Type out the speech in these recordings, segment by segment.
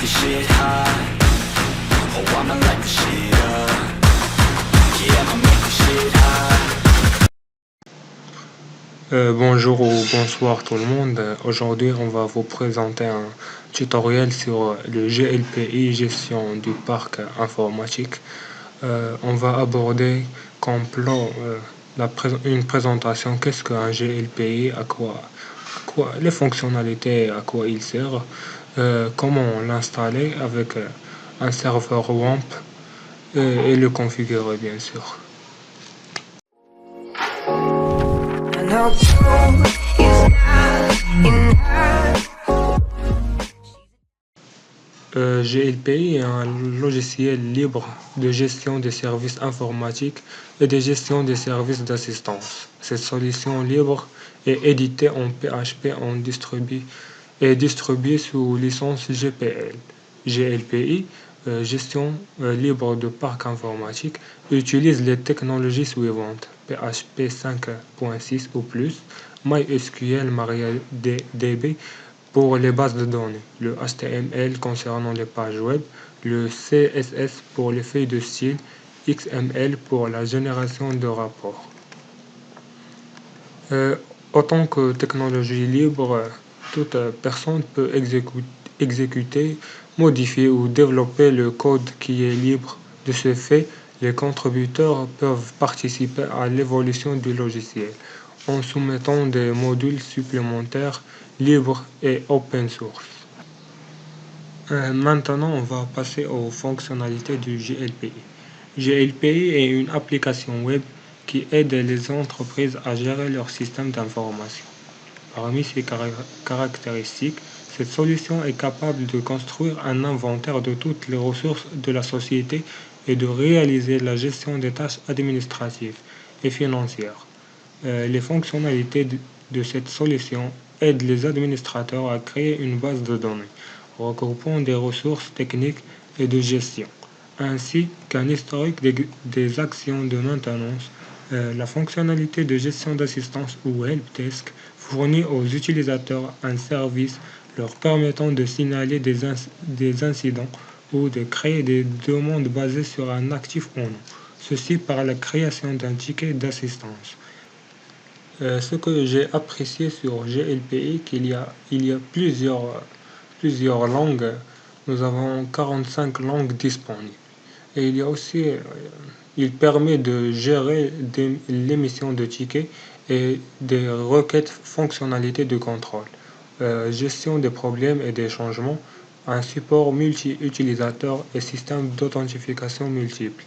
this shit hot. Oh, I'ma light this shit up. Yeah, I'ma make this shit hot. Bonjour ou bonsoir tout le monde. Aujourd'hui, on va vous présenter un tutoriel sur le GLPI, gestion du parc informatique. On va aborder comme plan une présentation, qu'est-ce qu'un GLPI, les fonctionnalités, à quoi il sert, comment l'installer avec un serveur WAMP et le configurer bien sûr. GLPI est un logiciel libre de gestion des services informatiques et de gestion des services d'assistance. Cette solution libre est éditée en PHP et distribuée sous licence GPL. GLPI, gestion libre de parc informatique, utilise les technologies suivantes: PHP 5.6 ou plus, MySQL, MariaDB pour les bases de données, le HTML concernant les pages web, le CSS pour les feuilles de style, XML pour la génération de rapports. Autant que technologie libre, toute personne peut exécuter, modifier ou développer le code qui est libre. De ce fait, les contributeurs peuvent participer à l'évolution du logiciel en soumettant des modules supplémentaires libres et open source. Maintenant, on va passer aux fonctionnalités du GLPI. GLPI est une application web qui aide les entreprises à gérer leur système d'information. Parmi ses caractéristiques, cette solution est capable de construire un inventaire de toutes les ressources de la société et de réaliser la gestion des tâches administratives et financières. Les fonctionnalités de cette solution aident les administrateurs à créer une base de données regroupant des ressources techniques et de gestion, ainsi qu'un historique des actions de maintenance. La fonctionnalité de gestion d'assistance ou helpdesk fournit aux utilisateurs un service leur permettant de signaler des incidents ou de créer des demandes basées sur un actif ou non, ceci par la création d'un ticket d'assistance. Ce que j'ai apprécié sur GLPI, il y a plusieurs langues. Nous avons 45 langues disponibles. Et il y a aussi, il permet de gérer l'émission de tickets et des requêtes fonctionnalités de contrôle, gestion des problèmes et des changements, un support multi-utilisateur et système d'authentification multiple.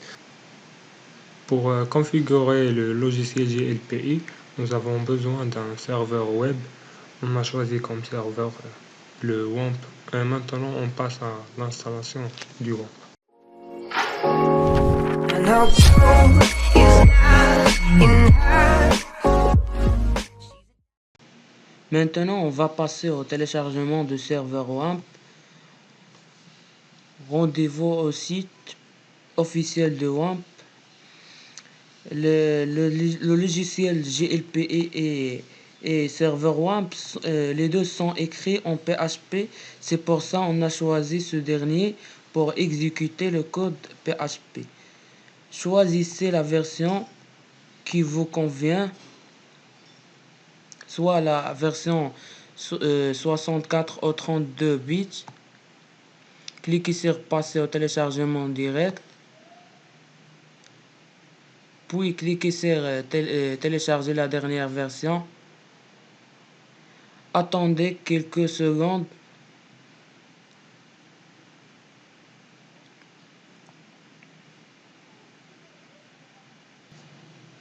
Pour configurer le logiciel GLPI, nous avons besoin d'un serveur web. On a choisi comme serveur le WAMP. Et maintenant, on passe à l'installation du WAMP. Maintenant, on va passer au téléchargement du serveur WAMP. Rendez-vous au site officiel de WAMP. Le logiciel GLPI et serveur WAMP, les deux sont écrits en PHP. C'est pour ça qu'on a choisi ce dernier pour exécuter le code PHP. Choisissez la version qui vous convient, soit la version 64 ou 32 bits. Cliquez sur passer au téléchargement direct. Puis cliquez sur télécharger la dernière version. Attendez quelques secondes.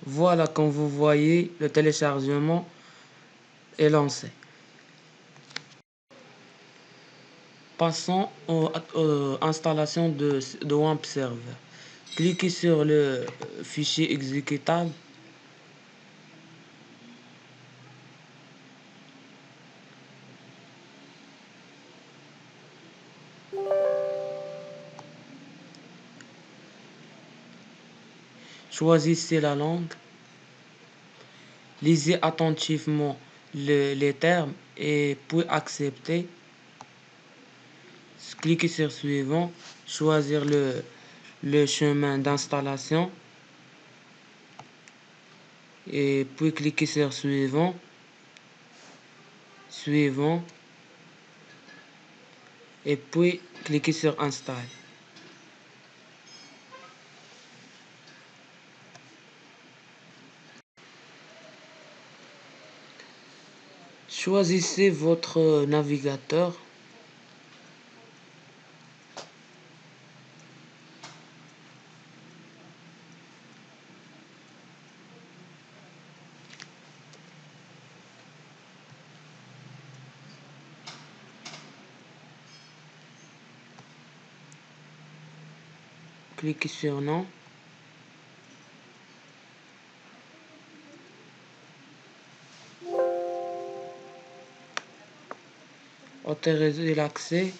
Voilà, comme vous voyez, le téléchargement est lancé. Passons à l'installation de WAMP Server. Cliquez sur le fichier exécutable. Choisissez la langue. Lisez attentivement les termes et puis acceptez. cliquez sur Suivant, choisir le chemin d'installation et puis cliquez sur Suivant, et puis cliquez sur Install. Choisissez votre navigateur. Cliquez sur Non. Autorisez l'accès.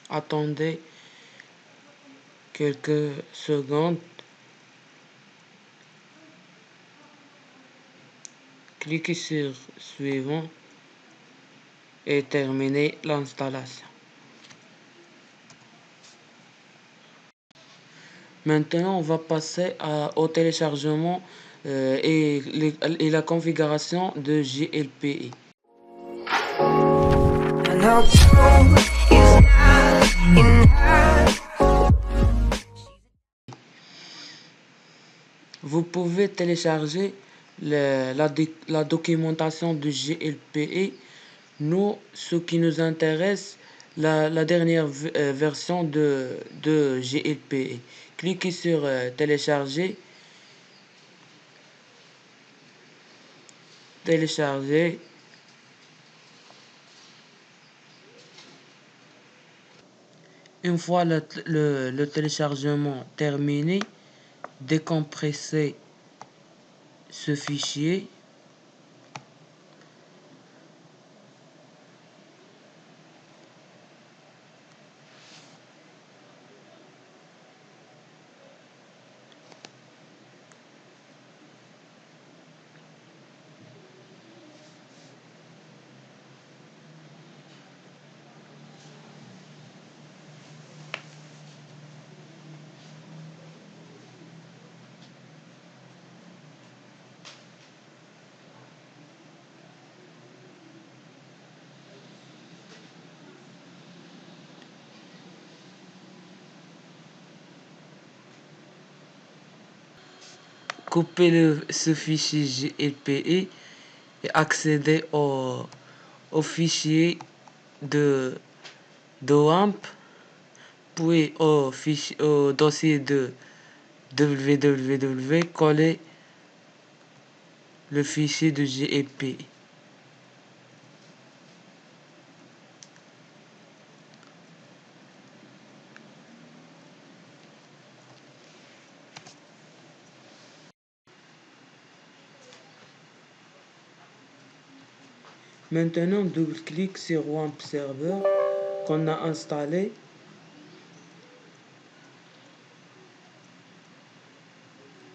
Attendez quelques secondes. Cliquez sur Suivant et terminez l'installation. Maintenant, on va passer au téléchargement et la configuration de JLPE. Vous pouvez télécharger la documentation de JLPE. Nous, ce qui nous intéresse, la dernière version de JLPE. Cliquez sur Télécharger. Télécharger. Une fois le téléchargement terminé, décompressez ce fichier. Coupez ce fichier JLPE et accédez au fichier de WAMP, puis au dossier de www, collez le fichier de JLPE. Maintenant, double-clique sur WAMP Server qu'on a installé.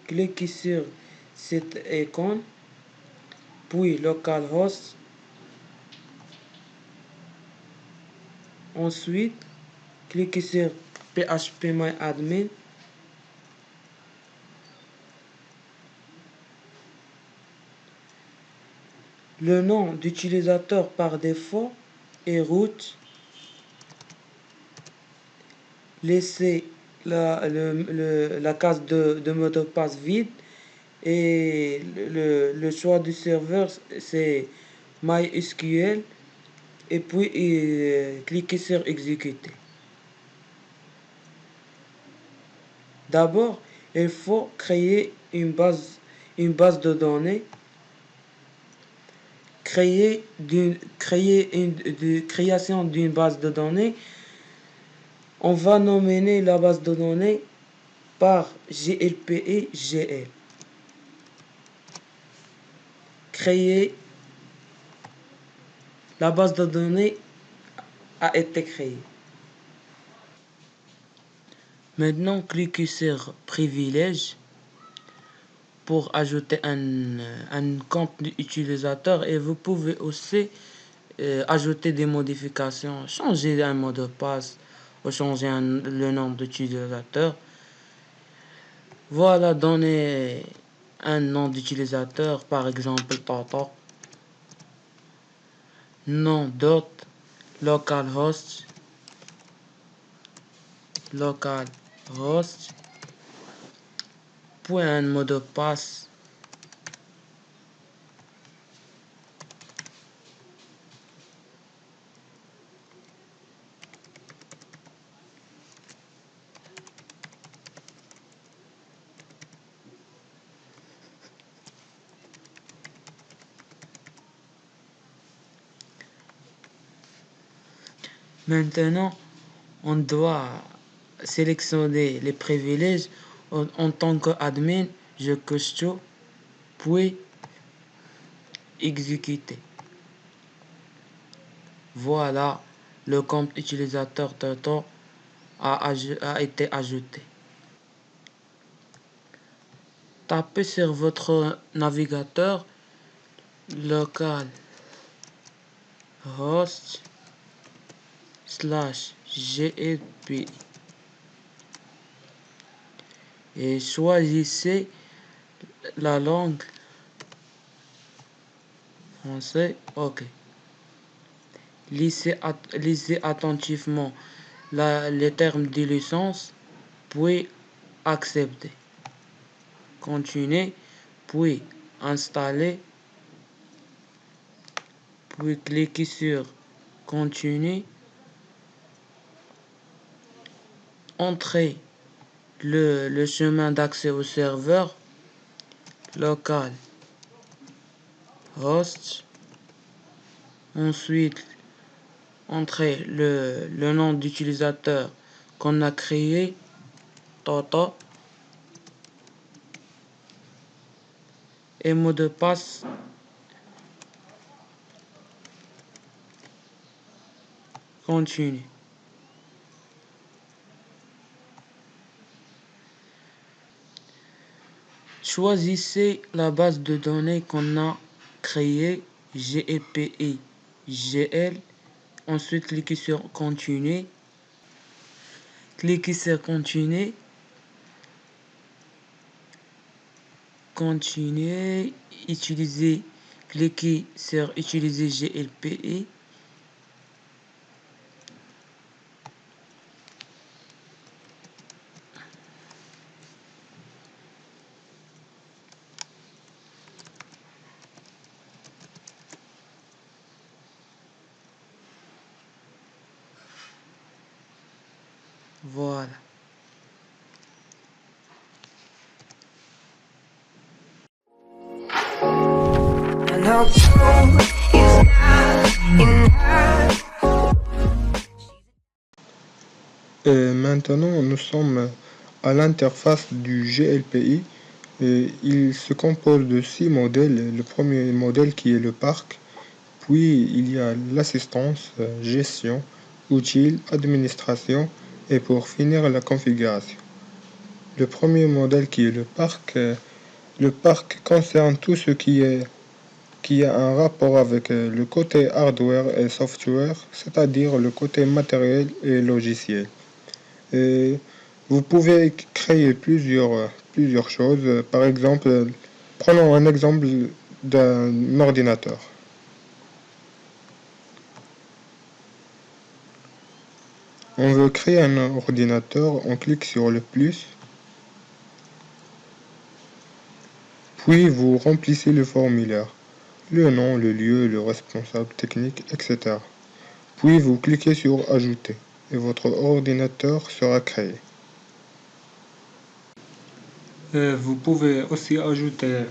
Cliquez sur cette icône, puis localhost. Ensuite, cliquez sur phpMyAdmin. Le nom d'utilisateur par défaut est root. Laissez la case de mot de passe vide et le choix du serveur c'est MySQL et puis cliquez sur exécuter. D'abord, il faut créer une base de données. Création d'une base de données. On va nommer la base de données par JLPE-GL. Créer. La base de données a été créée. Maintenant, cliquez sur Privilèges. pour ajouter un compte utilisateur et vous pouvez aussi ajouter des modifications, changer un mot de passe ou changer le nom d'utilisateur. Voilà, donner un nom d'utilisateur, par exemple Tata, nom d'hôte, localhost, puis un mot de passe. Maintenant, on doit sélectionner les privilèges en tant qu'admin. Je coche tout, puis exécuter. Voilà, le compte utilisateur Toto a été ajouté. Tapez sur votre navigateur localhost/glp et choisissez la langue français. OK. Lisez attentivement les termes de licence, puis acceptez. Continuez, puis installer, puis cliquez sur continuer. Entrez le chemin d'accès au serveur local host. Ensuite, entrez le nom d'utilisateur qu'on a créé, Toto, et mot de passe. Continue. Choisissez la base de données qu'on a créée, GLPI GL. Ensuite, cliquez sur continuer. Cliquez sur continuer. Continuer. Cliquez sur utiliser GLPI. Voilà. Maintenant, nous sommes à l'interface du GLPI. Il se compose de 6 modèles. Le premier modèle qui est le parc, puis il y a l'assistance, gestion, outils, administration et pour finir la configuration. Le premier modèle qui est le parc concerne tout ce qui a un rapport avec le côté hardware et software, c'est-à-dire le côté matériel et logiciel. Et vous pouvez créer plusieurs choses. Par exemple, prenons un exemple d'un ordinateur. On veut créer un ordinateur, on clique sur le plus, puis vous remplissez le formulaire, le nom, le lieu, le responsable technique, etc. Puis vous cliquez sur ajouter et votre ordinateur sera créé. Vous pouvez aussi ajouter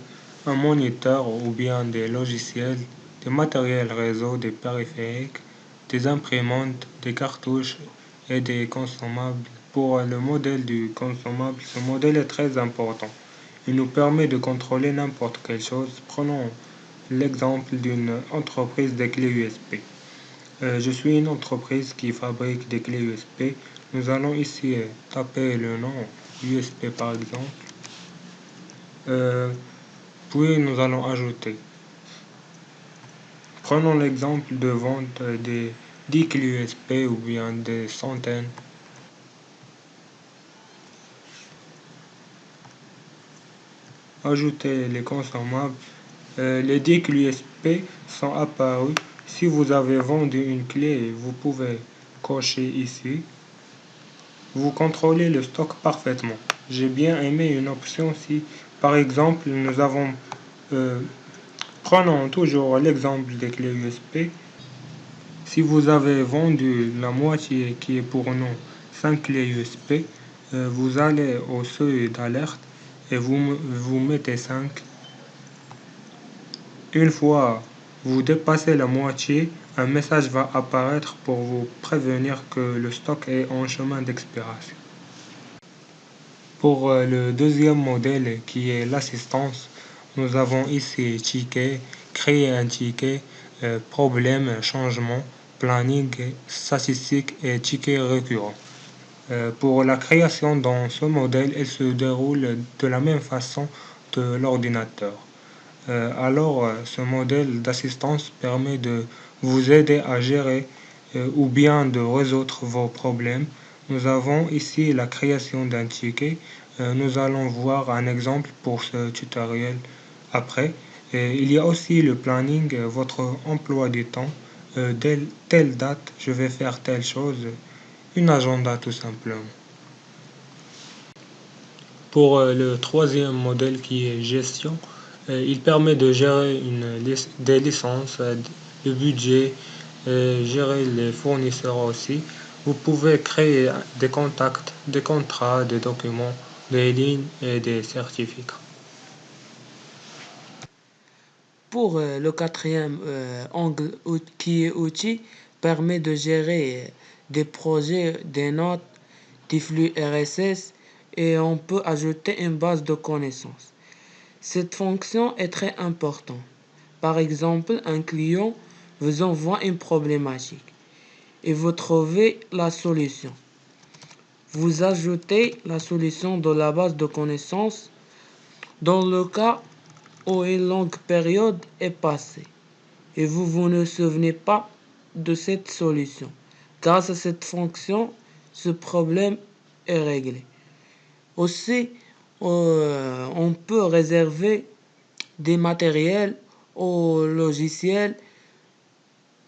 un moniteur ou bien des logiciels, des matériels réseau, des périphériques, des imprimantes, des cartouches et des consommables. Pour le modèle du consommable, ce modèle est très important. Il nous permet de contrôler n'importe quelle chose. Prenons l'exemple d'une entreprise de clés USB. Je suis une entreprise qui fabrique des clés USB. Nous allons ici taper le nom USB par exemple. Puis nous allons ajouter. Prenons l'exemple de vente des 10 clés USB ou bien des centaines. Ajoutez les consommables. Les 10 clés USB sont apparus. Si vous avez vendu une clé, vous pouvez cocher ici. Vous contrôlez le stock parfaitement. J'ai bien aimé une option si, par exemple, nous avons... prenons toujours l'exemple des clés USB. Si vous avez vendu la moitié qui est pour nous 5 clés USB, vous allez au seuil d'alerte et vous mettez 5. Une fois vous dépassez la moitié, un message va apparaître pour vous prévenir que le stock est en chemin d'expiration. Pour le deuxième modèle qui est l'assistance, nous avons ici ticket, créer un ticket, problème, changement, planning, statistique et ticket récurrent. Pour la création dans ce modèle, elle se déroule de la même façon que l'ordinateur. Ce modèle d'assistance permet de vous aider à gérer ou bien de résoudre vos problèmes. Nous avons ici la création d'un ticket. Nous allons voir un exemple pour ce tutoriel après. Il y a aussi le planning, votre emploi du temps. Dès telle date, je vais faire telle chose. Une agenda tout simplement. Pour le troisième modèle qui est gestion, il permet de gérer des licences, le budget, gérer les fournisseurs aussi. Vous pouvez créer des contacts, des contrats, des documents, des lignes et des certificats. Pour le quatrième angle qui est outil, permet de gérer des projets, des notes, des flux RSS et on peut ajouter une base de connaissances. Cette fonction est très importante. Par exemple, un client vous envoie une problématique et vous trouvez la solution. Vous ajoutez la solution dans la base de connaissances dans le cas où une longue période est passée et vous ne souvenez pas de cette solution. Grâce à cette fonction, ce problème est réglé. Aussi, on peut réserver des matériels au logiciel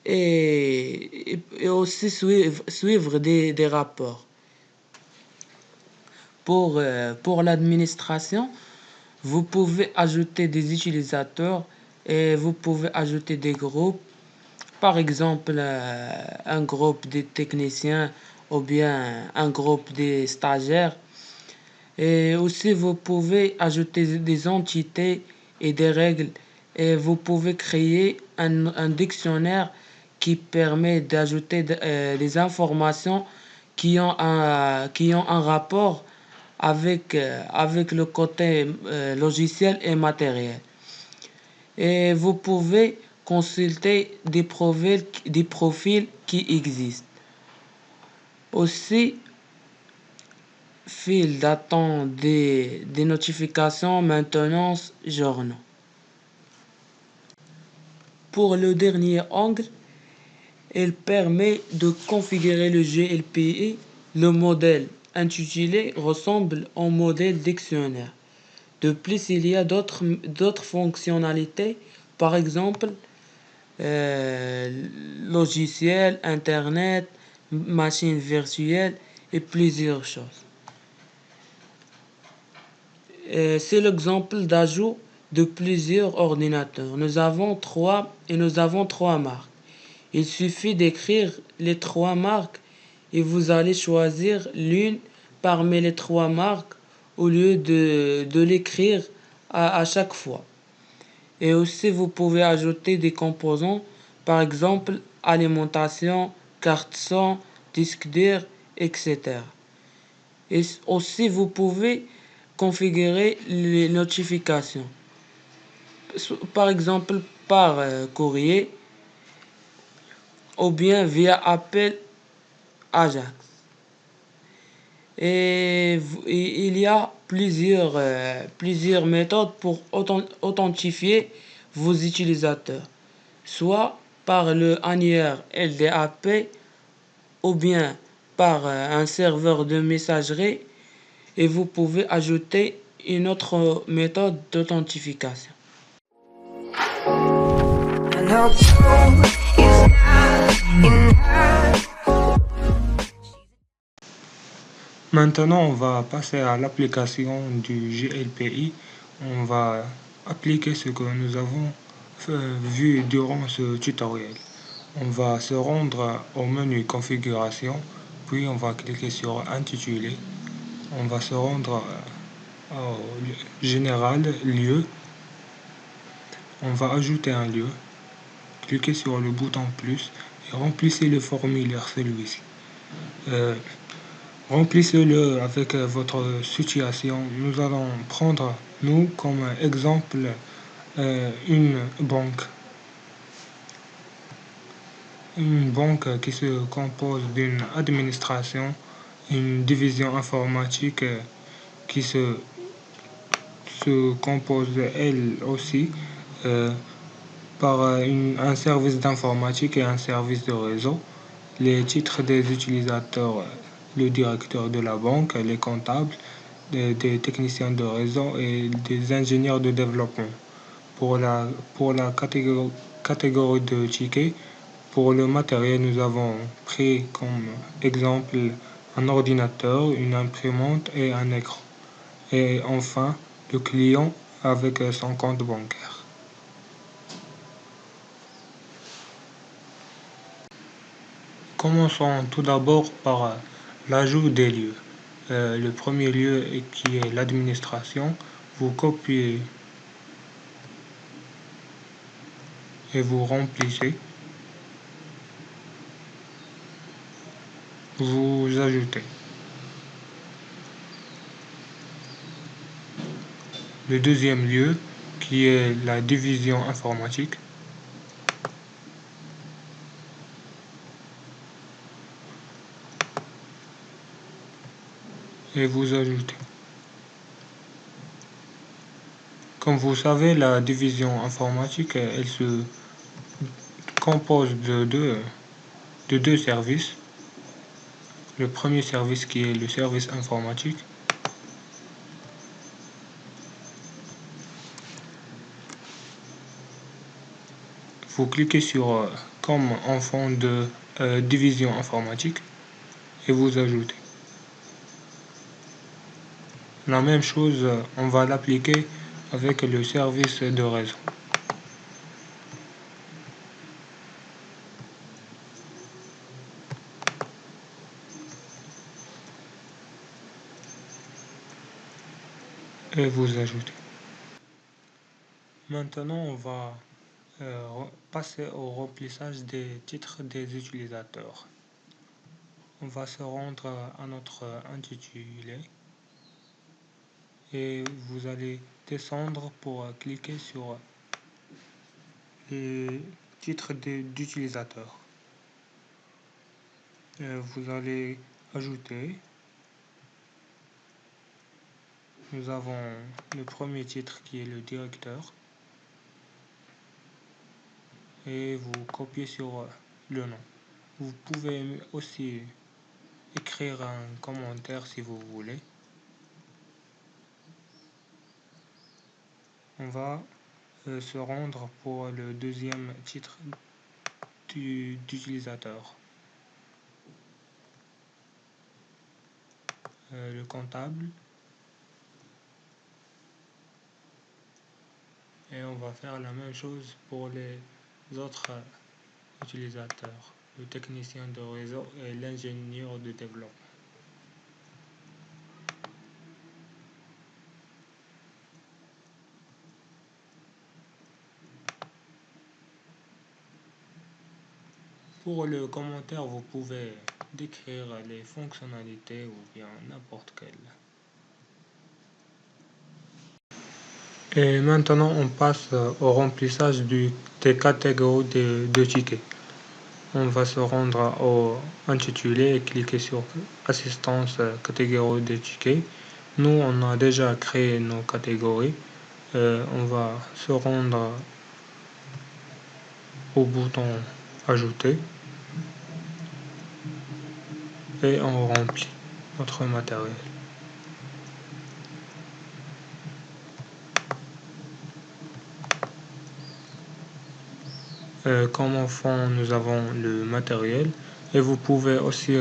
et aussi suivre des rapports. Pour l'administration, vous pouvez ajouter des utilisateurs et vous pouvez ajouter des groupes. Par exemple, un groupe des techniciens ou bien un groupe des stagiaires. Et aussi, vous pouvez ajouter des entités et des règles. Et vous pouvez créer un dictionnaire qui permet d'ajouter des informations qui ont un rapport avec le côté logiciel et matériel. Et vous pouvez consulter des profils qui existent. Aussi, file d'attente des notifications, maintenance, journaux. Pour le dernier angle, elle permet de configurer le GLPI. Le modèle intitulé ressemble au modèle dictionnaire. De plus, il y a d'autres fonctionnalités, par exemple logiciel, internet, machine virtuelle et plusieurs choses. C'est l'exemple d'ajout de plusieurs ordinateurs. Nous avons trois marques. Il suffit d'écrire les 3 marques et vous allez choisir l'une parmi les 3 marques au lieu de l'écrire à chaque fois. Et aussi, vous pouvez ajouter des composants, par exemple alimentation, carte son, disque dur, etc. Et aussi, vous pouvez configurer les notifications, par exemple par courrier ou bien via appel Ajax. Et il y a plusieurs méthodes pour authentifier vos utilisateurs, soit par le annuaire LDAP ou bien par un serveur de messagerie, et vous pouvez ajouter une autre méthode d'authentification. I know gold is not enough. Maintenant, on va passer à l'application du GLPI. On va appliquer ce que nous avons vu durant ce tutoriel. On va se rendre au menu configuration, puis on va cliquer sur intitulé. On va se rendre au général, lieu. On va ajouter un lieu. Cliquez sur le bouton plus et remplissez le formulaire, celui-ci. Remplissez-le avec votre situation. Nous allons prendre, nous, comme exemple, une banque. Une banque qui se compose d'une administration, une division informatique qui se compose elle aussi par un service d'informatique et un service de réseau. Les titres des utilisateurs, le directeur de la banque, les comptables, des techniciens de réseau et des ingénieurs de développement. Pour la catégorie de tickets, pour le matériel, nous avons pris comme exemple un ordinateur, une imprimante et un écran. Et enfin, le client avec son compte bancaire. Commençons tout d'abord par l'ajout des lieux. Le premier lieu qui est l'administration, vous copiez et vous remplissez. Vous ajoutez. Le deuxième lieu qui est la division informatique. Et vous ajoutez. Comme vous savez, la division informatique, elle se compose de deux services. Le premier service qui est le service informatique. Vous cliquez sur comme en fond de division informatique et vous ajoutez. La même chose, on va l'appliquer avec le service de réseau. Et vous ajoutez. Maintenant, on va passer au remplissage des titres des utilisateurs. On va se rendre à notre intitulé et vous allez descendre pour cliquer sur le titre d'utilisateur. Vous allez ajouter. Nous avons le premier titre qui est le directeur et vous copiez sur le nom. Vous pouvez aussi écrire un commentaire si vous voulez. On va se rendre pour le deuxième titre d'utilisateur. Le comptable. Et on va faire la même chose pour les autres utilisateurs, le technicien de réseau et l'ingénieur de développement. Pour le commentaire, vous pouvez décrire les fonctionnalités ou bien n'importe quelle. Et maintenant, on passe au remplissage des catégories de tickets. on va se rendre au intitulé et cliquer sur Assistance catégorie des tickets. Nous, on a déjà créé nos catégories. On va se rendre au bouton Ajouter et on remplit notre matériel. Comme en fond, nous avons le matériel et vous pouvez aussi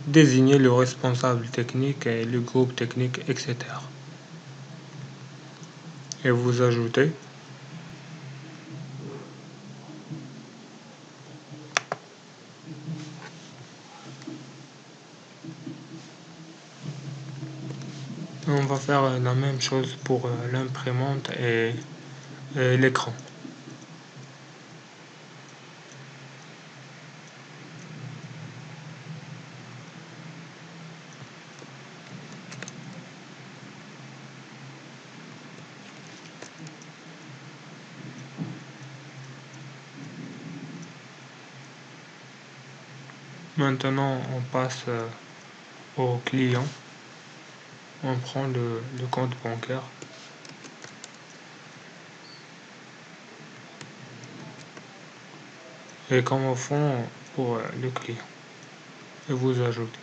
désigner le responsable technique et le groupe technique, etc. Et vous ajoutez. On va faire la même chose pour l'imprimante et l'écran. Maintenant, on passe au client. On prend le compte bancaire. Et comme au fond pour le client. Et vous ajoutez.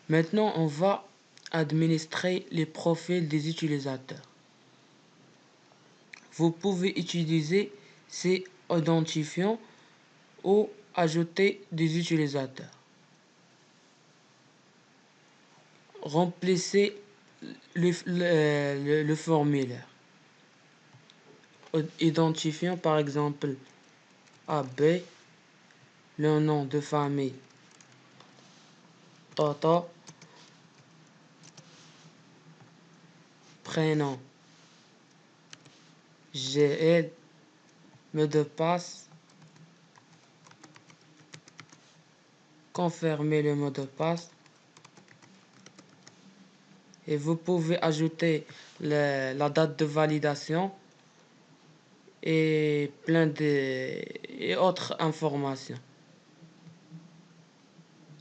Maintenant, on va administrer les profils des utilisateurs. Vous pouvez utiliser ces identifiants ou ajouter des utilisateurs. Remplissez le formulaire. Identifiant par exemple AB, le nom de famille Toto, prénom GL, mot de passe, confirmer le mot de passe et vous pouvez ajouter la date de validation et et autres informations.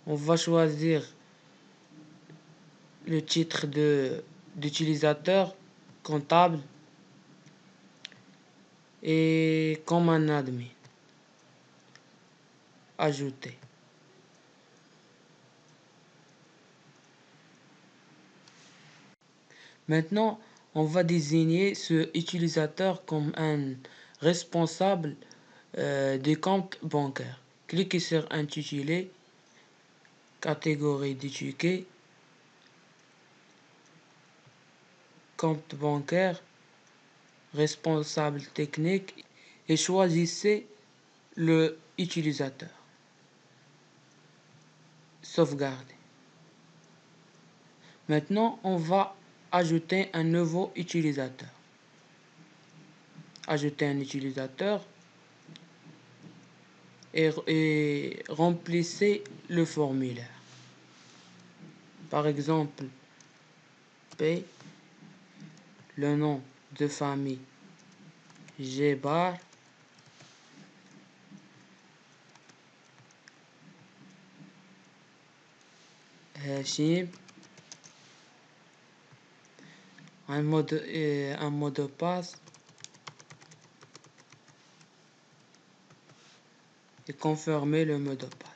On va choisir le titre d'utilisateur comptable et comme un admin. Ajouter. Maintenant, on va désigner ce utilisateur comme un responsable des comptes bancaires. Cliquez sur Intitulé, catégorie des tickets, compte bancaire, responsable technique et choisissez le utilisateur. Sauvegarder. Maintenant, on va ajouter un nouveau utilisateur. Ajouter un utilisateur et remplissez le formulaire. Par exemple, P, le nom de famille Gbar, Hashim, un mot de passe et confirmer le mot de passe.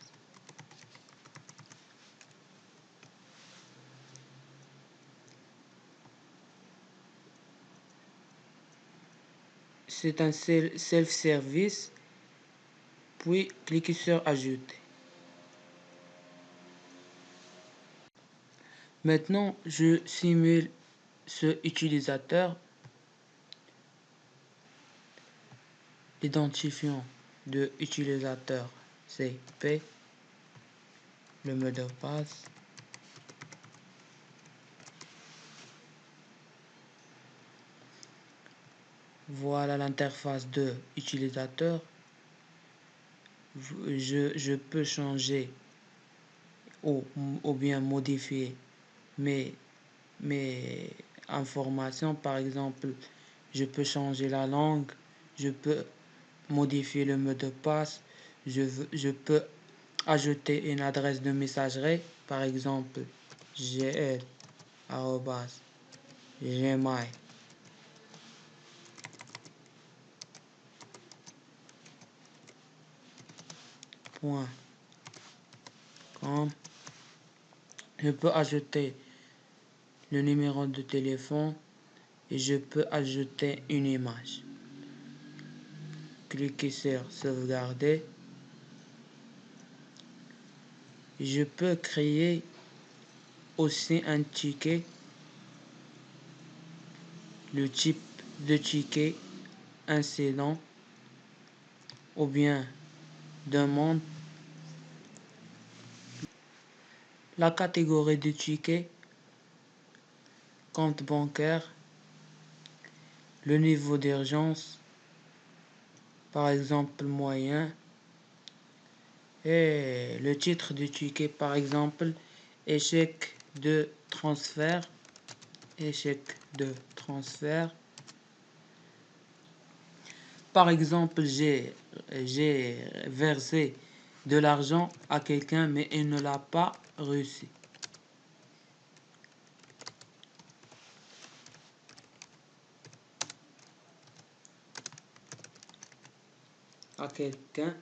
C'est un self-service, puis cliquez sur Ajouter. Maintenant, je simule ce utilisateur. L'identifiant de utilisateur, c'est P, le mot de passe. Voilà l'interface de utilisateur. Je peux changer ou bien modifier mes informations. Par exemple, je peux changer la langue, je peux modifier le mot de passe, je peux ajouter une adresse de messagerie, par exemple gl@gmail.com. Je peux ajouter le numéro de téléphone et je peux ajouter une image. Cliquez sur sauvegarder. Je peux créer aussi un ticket, le type de ticket incident ou bien demande, la catégorie de ticket, compte bancaire, le niveau d'urgence, par exemple moyen, et le titre du ticket, par exemple échec de transfert, par exemple j'ai versé de l'argent à quelqu'un mais il ne l'a pas reçu. À quelqu'un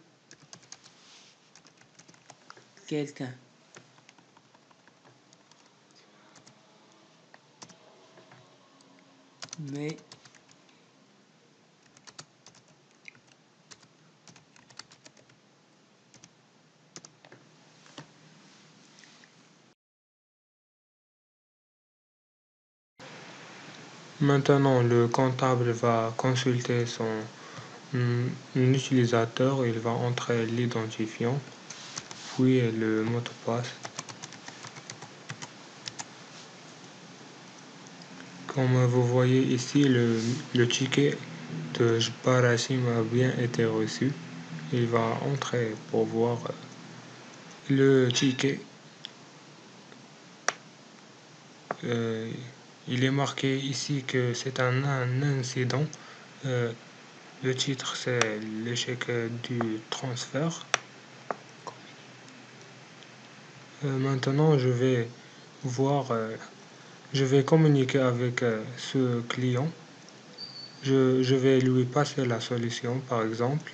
mais Maintenant, le comptable va consulter utilisateur, il va entrer l'identifiant, puis le mot de passe. Comme vous voyez ici, le ticket de Jbarashim a bien été reçu. Il va entrer pour voir le ticket. Il est marqué ici que c'est un incident. Le titre, c'est l'échec du transfert. Maintenant, je vais communiquer avec ce client. Je vais lui passer la solution, par exemple.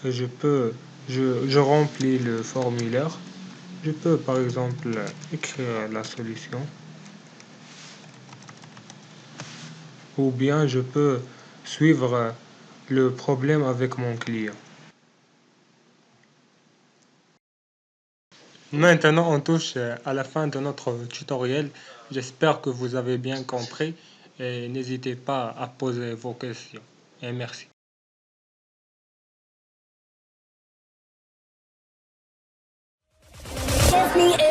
Je remplis le formulaire. Je peux, par exemple, écrire la solution. Ou bien je peux suivre le problème avec mon client. Maintenant, on touche à la fin de notre tutoriel. J'espère que vous avez bien compris et n'hésitez pas à poser vos questions. Et merci. Give me